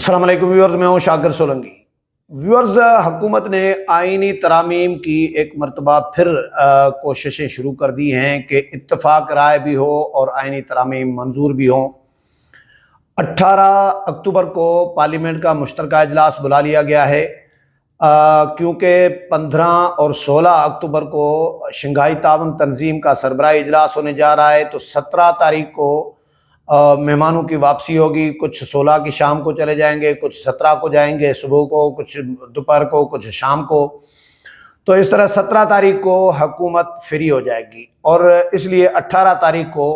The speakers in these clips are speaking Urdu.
السلام علیکم ویورز، میں ہوں شاکر سولنگی۔ ویورز، حکومت نے آئینی ترامیم کی ایک مرتبہ پھر کوششیں شروع کر دی ہیں کہ اتفاق رائے بھی ہو اور آئینی ترامیم منظور بھی ہوں۔ 18 اکتوبر کو پارلیمنٹ کا مشترکہ اجلاس بلا لیا گیا ہے، کیونکہ 15 اور 16 اکتوبر کو شنگھائی تعاون تنظیم کا سربراہی اجلاس ہونے جا رہا ہے، تو 17 تاریخ کو مہمانوں کی واپسی ہوگی۔ کچھ 16 کی شام کو چلے جائیں گے، کچھ 17 کو جائیں گے صبح کو، کچھ دوپہر کو، کچھ شام کو۔ تو اس طرح 17 تاریخ کو حکومت فری ہو جائے گی، اور اس لیے 18 تاریخ کو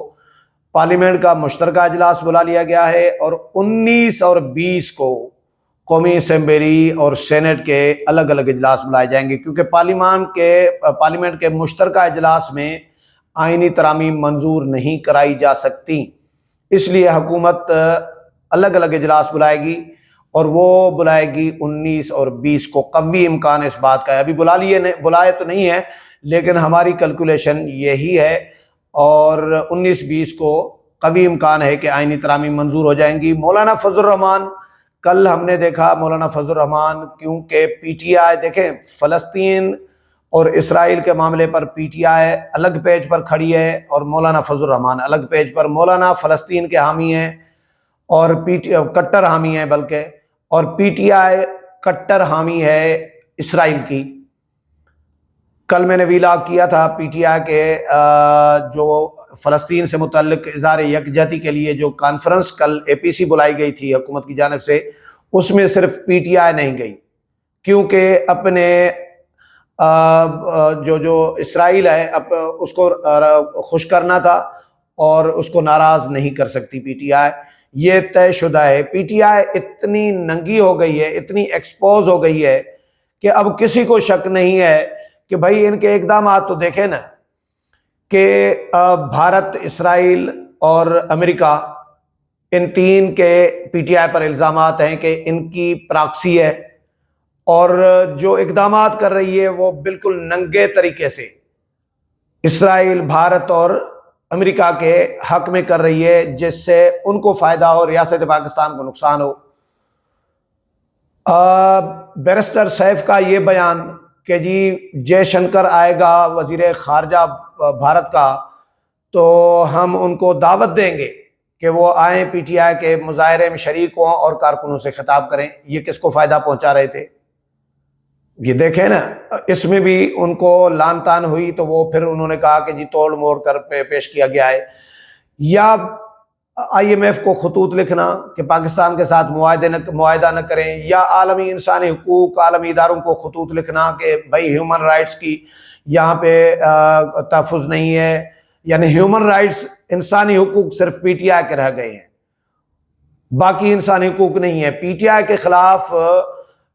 پارلیمنٹ کا مشترکہ اجلاس بلا لیا گیا ہے، اور 19 اور 20 کو قومی اسمبلی اور سینٹ کے الگ الگ اجلاس بلائے جائیں گے، کیونکہ پارلیمنٹ کے مشترکہ اجلاس میں آئینی ترامیم منظور نہیں کرائی جا سکتی۔ اس لیے حکومت الگ الگ اجلاس بلائے گی، اور وہ بلائے گی 19 اور 20 کو۔ قوی امکان اس بات کا ہے، ابھی بلائے تو نہیں ہے، لیکن ہماری کیلکولیشن یہی ہے، اور 19-20 کو قوی امکان ہے کہ آئینی ترامیم منظور ہو جائیں گی۔ مولانا فضل الرحمان، کل ہم نے دیکھا مولانا فضل الرحمان، کیونکہ پی ٹی آئی دیکھیں فلسطین اور اسرائیل کے معاملے پر پی ٹی آئی الگ پیج پر کھڑی ہے، اور مولانا فضل الرحمان الگ پیج پر۔ مولانا فلسطین کے حامی ہیں اور کٹر حامی ہیں بلکہ، اور پی ٹی آئی کٹر حامی ہے اسرائیل کی۔ کل میں نے ویلاگ کیا تھا پی ٹی آئی کے جو فلسطین سے متعلق اظہار یکجہتی کے لیے جو کانفرنس کل اے پی سی بلائی گئی تھی حکومت کی جانب سے، اس میں صرف پی ٹی آئی نہیں گئی، کیونکہ اپنے جو اسرائیل ہے اس کو خوش کرنا تھا، اور اس کو ناراض نہیں کر سکتی پی ٹی آئی، یہ طے شدہ ہے۔ پی ٹی آئی اتنی ننگی ہو گئی ہے، اتنی ایکسپوز ہو گئی ہے کہ اب کسی کو شک نہیں ہے کہ بھائی ان کے اقدامات تو دیکھیں نا، کہ بھارت، اسرائیل اور امریکہ، ان تین کے پی ٹی آئی پر الزامات ہیں کہ ان کی پراکسی ہے، اور جو اقدامات کر رہی ہے وہ بالکل ننگے طریقے سے اسرائیل، بھارت اور امریکہ کے حق میں کر رہی ہے، جس سے ان کو فائدہ ہو، ریاست پاکستان کو نقصان ہو۔ بیرسٹر سیف کا یہ بیان کہ جی جے شنکر آئے گا وزیر خارجہ بھارت کا، تو ہم ان کو دعوت دیں گے کہ وہ آئیں، پی ٹی آئی کے مظاہرے میں شریک ہوں اور کارکنوں سے خطاب کریں۔ یہ کس کو فائدہ پہنچا رہے تھے؟ یہ دیکھیں نا، اس میں بھی ان کو لان تان ہوئی، تو وہ پھر انہوں نے کہا کہ جی توڑ موڑ کر پیش کیا گیا ہے۔ یا آئی ایم ایف کو خطوط لکھنا کہ پاکستان کے ساتھ معاہدہ نہ کریں، یا عالمی انسانی حقوق عالمی اداروں کو خطوط لکھنا کہ بھائی ہیومن رائٹس کی یہاں پہ تحفظ نہیں ہے، یعنی ہیومن رائٹس، انسانی حقوق صرف پی ٹی آئی کے رہ گئے ہیں، باقی انسانی حقوق نہیں ہے۔ پی ٹی آئی کے خلاف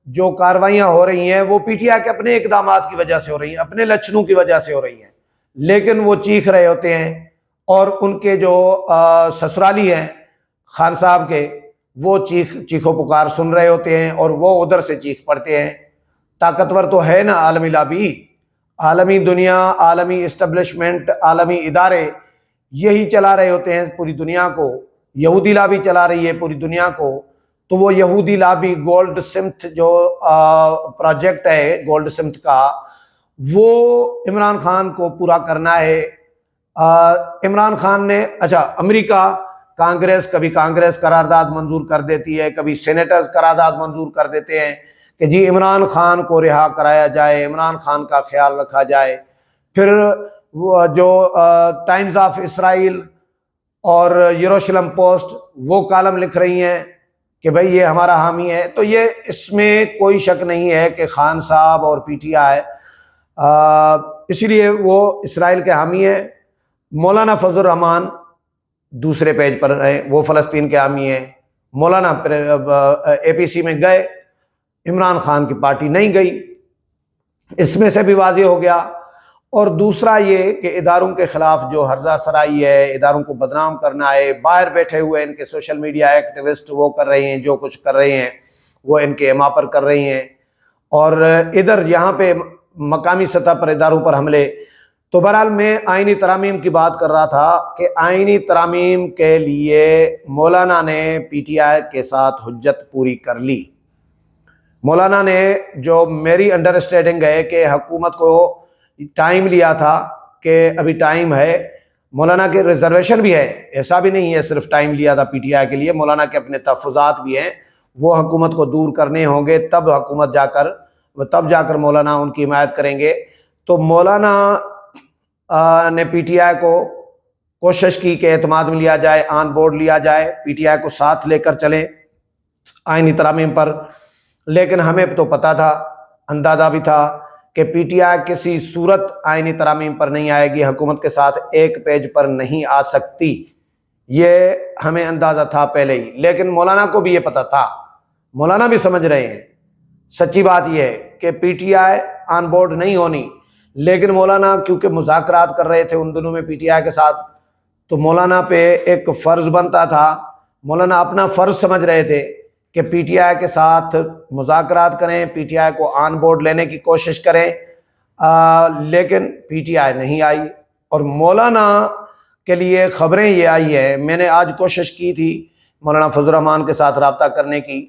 جو کاروائیاں ہو رہی ہیں وہ پی ٹی آئی کے اپنے اقدامات کی وجہ سے ہو رہی ہیں، اپنے لچھنوں کی وجہ سے ہو رہی ہیں، لیکن وہ چیخ رہے ہوتے ہیں، اور ان کے جو سسرالی ہیں خان صاحب کے، وہ چیخو پکار سن رہے ہوتے ہیں، اور وہ ادھر سے چیخ پڑتے ہیں۔ طاقتور تو ہے نا عالمی لابی، عالمی دنیا، عالمی اسٹیبلشمنٹ، عالمی ادارے یہی چلا رہے ہوتے ہیں پوری دنیا کو۔ یہودی لابی چلا رہی ہے پوری دنیا کو، تو وہ یہودی لابی گولڈ سمتھ جو پروجیکٹ ہے گولڈ سمتھ کا، وہ عمران خان کو پورا کرنا ہے۔ عمران خان نے، اچھا امریکہ، کانگریس، کبھی کانگریس قرارداد منظور کر دیتی ہے، کبھی سینیٹرز قرارداد منظور کر دیتے ہیں کہ جی عمران خان کو رہا کرایا جائے، عمران خان کا خیال رکھا جائے۔ پھر وہ جو ٹائمز آف اسرائیل اور یروشلم پوسٹ وہ کالم لکھ رہی ہیں کہ بھئی یہ ہمارا حامی ہے۔ تو یہ اس میں کوئی شک نہیں ہے کہ خان صاحب اور پی ٹی آئی اسی لیے وہ اسرائیل کے حامی ہیں۔ مولانا فضل الرحمان دوسرے پیج پر ہیں، وہ فلسطین کے حامی ہیں۔ مولانا اے پی سی میں گئے، عمران خان کی پارٹی نہیں گئی، اس میں سے بھی واضح ہو گیا۔ اور دوسرا یہ کہ اداروں کے خلاف جو ہرزہ سرائی ہے، اداروں کو بدنام کرنا ہے، باہر بیٹھے ہوئے ان کے سوشل میڈیا ایکٹیوسٹ وہ کر رہے ہیں، جو کچھ کر رہے ہیں وہ ان کے ایما پر کر رہے ہیں، اور ادھر یہاں پہ مقامی سطح پر اداروں پر حملے۔ تو بہرحال میں آئینی ترامیم کی بات کر رہا تھا کہ آئینی ترامیم کے لیے مولانا نے پی ٹی آئی کے ساتھ حجت پوری کر لی۔ مولانا نے جو میری انڈرسٹینڈنگ ہے کہ حکومت کو ٹائم لیا تھا کہ ابھی ٹائم ہے، مولانا کے ریزرویشن بھی ہے، ایسا بھی نہیں ہے صرف ٹائم لیا تھا پی ٹی آئی کے لیے، مولانا کے اپنے تحفظات بھی ہیں، وہ حکومت کو دور کرنے ہوں گے تب حکومت جا کر مولانا ان کی حمایت کریں گے۔ تو مولانا نے پی ٹی آئی کو کوشش کی کہ اعتماد میں لیا جائے، آن بورڈ لیا جائے، پی ٹی آئی کو ساتھ لے کر چلیں آئینی ترامیم پر، لیکن ہمیں تو پتہ تھا، اندازہ بھی تھا کہ پی ٹی آئی کسی صورت آئینی ترامیم پر نہیں آئے گی، حکومت کے ساتھ ایک پیج پر نہیں آ سکتی، یہ ہمیں اندازہ تھا پہلے ہی۔ لیکن مولانا کو بھی یہ پتہ تھا، مولانا بھی سمجھ رہے ہیں، سچی بات یہ ہے کہ P T I on board نہیں ہونی، لیکن مولانا کیونکہ مذاکرات کر رہے تھے ان دنوں میں پی ٹی آئی کے ساتھ، تو مولانا پہ ایک فرض بنتا تھا، مولانا اپنا فرض سمجھ رہے تھے کہ پی ٹی آئی کے ساتھ مذاکرات کریں، پی ٹی آئی کو آن بورڈ لینے کی کوشش کریں، لیکن پی ٹی آئی نہیں آئی۔ اور مولانا کے لیے خبریں یہ آئی ہے، میں نے آج کوشش کی تھی مولانا فضل الرحمان کے ساتھ رابطہ کرنے کی،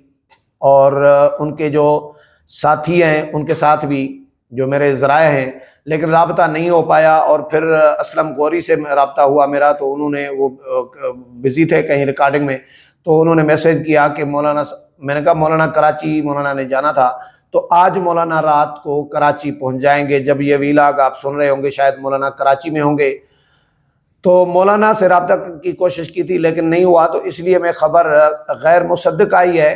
اور ان کے جو ساتھی ہیں ان کے ساتھ بھی جو میرے ذرائع ہیں، لیکن رابطہ نہیں ہو پایا۔ اور پھر اسلم غوری سے رابطہ ہوا میرا، تو انہوں نے، وہ بزی تھے کہیں ریکارڈنگ میں، تو انہوں نے میسیج کیا کہ مولانا، میں نے کہا مولانا کراچی مولانا نے جانا تھا، تو آج مولانا رات کو کراچی پہنچ جائیں گے، جب یہ ویلاگ آپ سن رہے ہوں گے شاید مولانا کراچی میں ہوں گے۔ تو مولانا سے رابطہ کی کوشش کی تھی لیکن نہیں ہوا، تو اس لیے میں خبر غیر مصدق آئی ہے،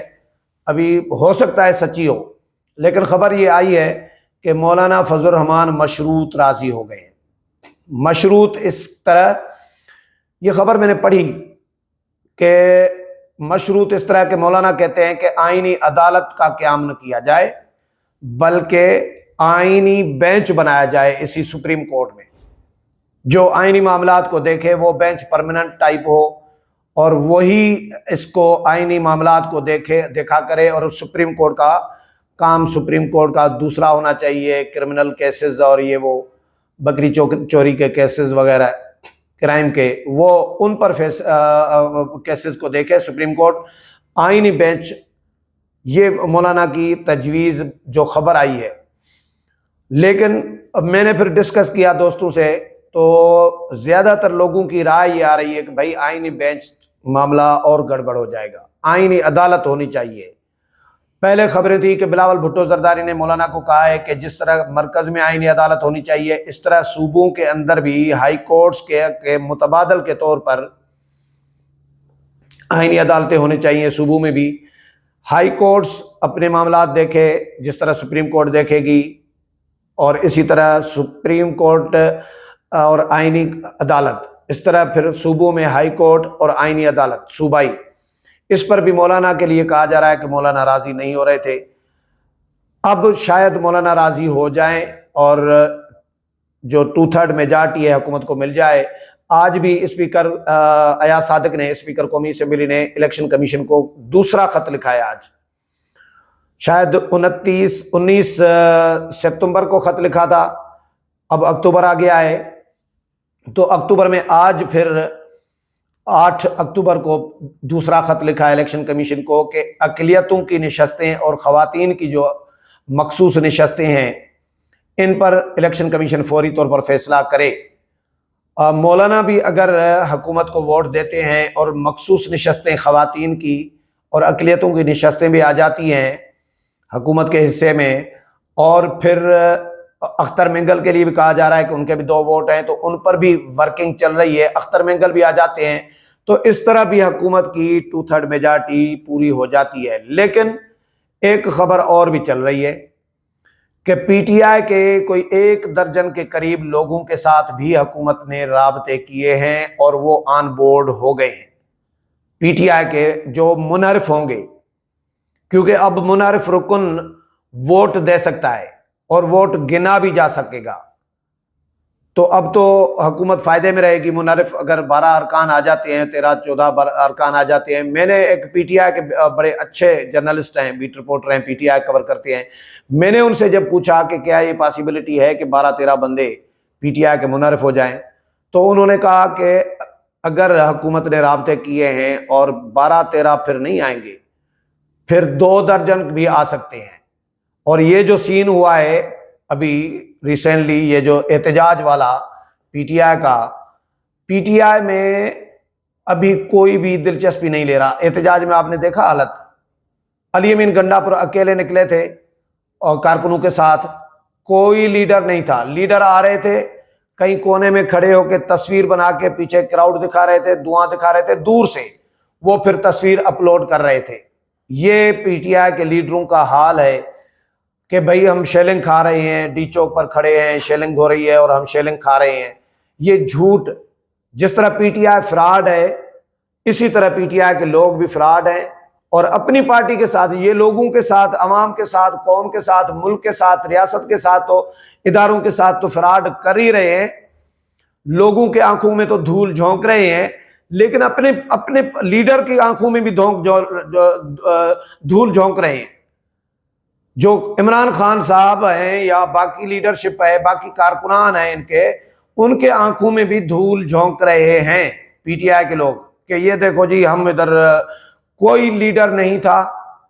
ابھی ہو سکتا ہے سچی ہو، لیکن خبر یہ آئی ہے کہ مولانا فضل الرحمان مشروط راضی ہو گئے ہیں۔ مشروط اس طرح، یہ خبر میں نے پڑھی کہ مشروط اس طرح کہ مولانا کہتے ہیں کہ آئینی عدالت کا قیام نہ کیا جائے، بلکہ آئینی بینچ بنایا جائے اسی سپریم کورٹ میں، جو آئینی معاملات کو دیکھے، وہ بینچ پرماننٹ ٹائپ ہو، اور وہی اس کو آئینی معاملات کو دیکھا کرے، اور سپریم کورٹ کا کام سپریم کورٹ کا دوسرا ہونا چاہیے، کرمنل کیسز اور یہ وہ بکری چوری کے کیسز وغیرہ کرائم کے، وہ ان پر کیسز کو دیکھے سپریم کورٹ، آئینی بینچ، یہ مولانا کی تجویز جو خبر آئی ہے۔ لیکن اب میں نے پھر ڈسکس کیا دوستوں سے، تو زیادہ تر لوگوں کی رائے یہ آ رہی ہے کہ بھائی آئینی بینچ معاملہ اور گڑبڑ ہو جائے گا، آئینی عدالت ہونی چاہیے۔ پہلے خبریں تھی کہ بلاول بھٹو زرداری نے مولانا کو کہا ہے کہ جس طرح مرکز میں آئینی عدالت ہونی چاہیے، اس طرح صوبوں کے اندر بھی ہائی کورٹس کے متبادل کے طور پر آئینی عدالتیں ہونی چاہیے، صوبوں میں بھی ہائی کورٹس اپنے معاملات دیکھے جس طرح سپریم کورٹ دیکھے گی، اور اسی طرح سپریم کورٹ اور آئینی عدالت، اس طرح پھر صوبوں میں ہائی کورٹ اور آئینی عدالت صوبائی۔ اس پر بھی مولانا کے لیے کہا جا رہا ہے کہ مولانا راضی نہیں ہو رہے تھے، اب شاید مولانا راضی ہو جائیں اور جو 2/3 میجارٹی ہے حکومت کو مل جائے۔ آج بھی اسپیکر ایاز صادق نے، اسپیکر قومی اسمبلی نے الیکشن کمیشن کو دوسرا خط لکھا ہے، آج شاید 19 ستمبر کو خط لکھا تھا، اب اکتوبر آ گیا ہے، تو اکتوبر میں آج پھر 8 اکتوبر کو دوسرا خط لکھا ہے الیکشن کمیشن کو کہ اقلیتوں کی نشستیں اور خواتین کی جو مخصوص نشستیں ہیں ان پر الیکشن کمیشن فوری طور پر فیصلہ کرے۔ مولانا بھی اگر حکومت کو ووٹ دیتے ہیں اور مخصوص نشستیں خواتین کی اور اقلیتوں کی نشستیں بھی آ جاتی ہیں حکومت کے حصے میں، اور پھر اختر مینگل کے لیے بھی کہا جا رہا ہے کہ ان کے بھی 2 ووٹ ہیں، تو ان پر بھی ورکنگ چل رہی ہے، اختر مینگل بھی آ جاتے ہیں، تو اس طرح بھی حکومت کی 2/3 میجارٹی پوری ہو جاتی ہے۔ لیکن ایک خبر اور بھی چل رہی ہے کہ پی ٹی آئی کے کوئی 1 درجن کے قریب لوگوں کے ساتھ بھی حکومت نے رابطے کیے ہیں اور وہ آن بورڈ ہو گئے ہیں، پی ٹی آئی کے جو منحرف ہوں گے، کیونکہ اب منحرف رکن ووٹ دے سکتا ہے اور ووٹ گنا بھی جا سکے گا، تو اب تو حکومت فائدے میں رہے گی۔ منحرف اگر 12 ارکان آ جاتے ہیں، 13-14 ارکان آ جاتے ہیں، میں نے ایک پی ٹی آئی کے بڑے اچھے جرنلسٹ ہیں، بیٹ رپورٹر ہیں، پی ٹی آئی کور کرتے ہیں، میں نے ان سے جب پوچھا کہ کیا یہ پاسبلٹی ہے کہ 12-13 بندے پی ٹی آئی کے منحرف ہو جائیں۔ تو انہوں نے کہا کہ اگر حکومت نے رابطے کیے ہیں اور 12-13 پھر نہیں آئیں گے، پھر 2 درجن بھی آ سکتے ہیں۔ اور یہ جو سین ہوا ہے ابھی ریسنٹلی، یہ جو احتجاج والا پی ٹی آئی کا، پی ٹی آئی میں ابھی کوئی بھی دلچسپی نہیں لے رہا۔ احتجاج میں آپ نے دیکھا حالت، علی امین گنڈا پر اکیلے نکلے تھے اور کارکنوں کے ساتھ، کوئی لیڈر نہیں تھا۔ لیڈر آ رہے تھے کہیں کونے میں کھڑے ہو کے تصویر بنا کے پیچھے کراؤڈ دکھا رہے تھے، دعا دکھا رہے تھے دور سے، وہ پھر تصویر اپلوڈ کر رہے تھے۔ یہ پی ٹی آئی کے لیڈروں کا حال ہے کہ بھئی ہم شیلنگ کھا رہے ہیں، ڈی چوک پر کھڑے ہیں، شیلنگ ہو رہی ہے اور ہم شیلنگ کھا رہے ہیں۔ یہ جھوٹ، جس طرح پی ٹی آئی فراڈ ہے، اسی طرح پی ٹی آئی کے لوگ بھی فراڈ ہیں، اور اپنی پارٹی کے ساتھ، یہ لوگوں کے ساتھ، عوام کے ساتھ، قوم کے ساتھ، ملک کے ساتھ، ریاست کے ساتھ، تو اداروں کے ساتھ تو فراڈ کر ہی رہے ہیں، لوگوں کے آنکھوں میں تو دھول جھونک رہے ہیں، لیکن اپنے لیڈر کی آنکھوں میں بھی دھول جھونک رہے ہیں۔ جو عمران خان صاحب ہیں یا باقی لیڈرشپ ہے، باقی کارکنان ہیں ان کے آنکھوں میں بھی دھول جھونک رہے ہیں پی ٹی آئی کے لوگ، کہ یہ دیکھو جی ہم ادھر کوئی لیڈر نہیں تھا،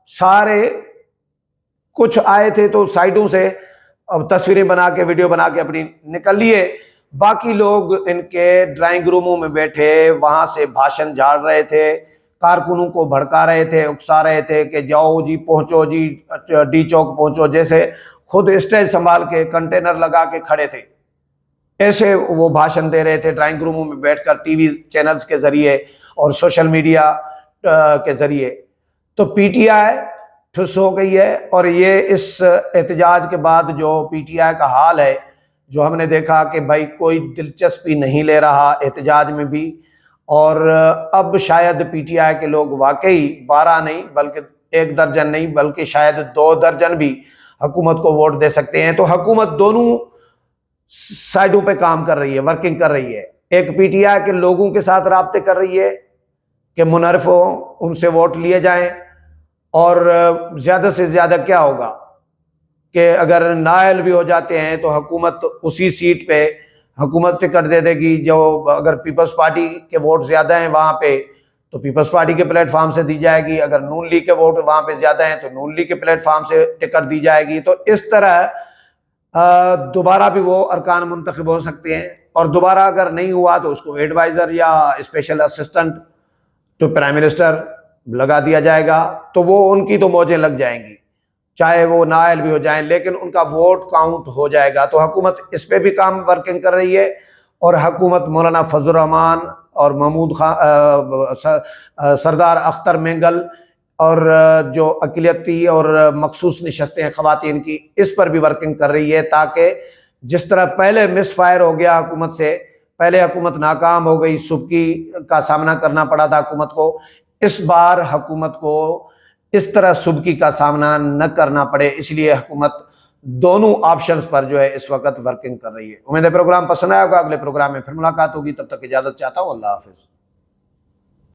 سارے کچھ آئے تھے تو سائڈوں سے اب تصویریں بنا کے، ویڈیو بنا کے اپنی نکل لیے، باقی لوگ ان کے ڈرائنگ روموں میں بیٹھے وہاں سے بھاشن جھاڑ رہے تھے، کارکنوں کو بھڑکا رہے تھے، اکسا رہے تھے کہ جاؤ جی، پہنچو جی، ڈی چوک پہنچو، جیسے خود اسٹیج سنبھال کے کنٹینر لگا کے کھڑے تھے، ایسے وہ بھاشن دے رہے تھے ڈرائنگ روموں میں بیٹھ کر، ٹی وی چینلز کے ذریعے اور سوشل میڈیا کے ذریعے۔ تو پی ٹی آئی ٹھس ہو گئی ہے، اور یہ اس احتجاج کے بعد جو پی ٹی آئی کا حال ہے، جو ہم نے دیکھا کہ بھائی کوئی دلچسپی نہیں لے رہا احتجاج میں بھی، اور اب شاید پی ٹی آئی کے لوگ واقعی 12 نہیں بلکہ 1 درجن نہیں بلکہ شاید 2 درجن بھی حکومت کو ووٹ دے سکتے ہیں۔ تو حکومت دونوں سائڈوں پہ کام کر رہی ہے، ورکنگ کر رہی ہے، ایک پی ٹی آئی کے لوگوں کے ساتھ رابطے کر رہی ہے کہ منحرف ہوں، ان سے ووٹ لیے جائیں، اور زیادہ سے زیادہ کیا ہوگا کہ اگر نائل بھی ہو جاتے ہیں تو حکومت اسی سیٹ پہ حکومت ٹکٹ دے دے گی، جو اگر پیپلز پارٹی کے ووٹ زیادہ ہیں وہاں پہ تو پیپلز پارٹی کے پلیٹ فارم سے دی جائے گی، اگر نون لیگ کے ووٹ وہاں پہ زیادہ ہیں تو نون لیگ کے پلیٹ فارم سے ٹکٹ دی جائے گی۔ تو اس طرح دوبارہ بھی وہ ارکان منتخب ہو سکتے ہیں، اور دوبارہ اگر نہیں ہوا تو اس کو ایڈوائزر یا special assistant to prime minister لگا دیا جائے گا، تو وہ ان کی تو موجیں لگ جائیں گی، چاہے وہ نائل بھی ہو جائیں، لیکن ان کا ووٹ کاؤنٹ ہو جائے گا۔ تو حکومت اس پہ بھی کام ورکنگ کر رہی ہے، اور حکومت مولانا فضل الرحمان اور محمود خان، سردار اختر مینگل، اور جو اقلیتی اور مخصوص نشستیں ہیں خواتین کی، اس پر بھی ورکنگ کر رہی ہے، تاکہ جس طرح پہلے مس فائر ہو گیا حکومت سے، پہلے حکومت ناکام ہو گئی، سبکی کا سامنا کرنا پڑا تھا حکومت کو، اس بار حکومت کو اس طرح سبکی کا سامنا نہ کرنا پڑے، اس لیے حکومت دونوں آپشنز پر جو ہے اس وقت ورکنگ کر رہی ہے۔ امید ہے پروگرام پسند آیا ہوگا، اگلے پروگرام میں پھر ملاقات ہوگی، تب تک اجازت چاہتا ہوں، اللہ حافظ۔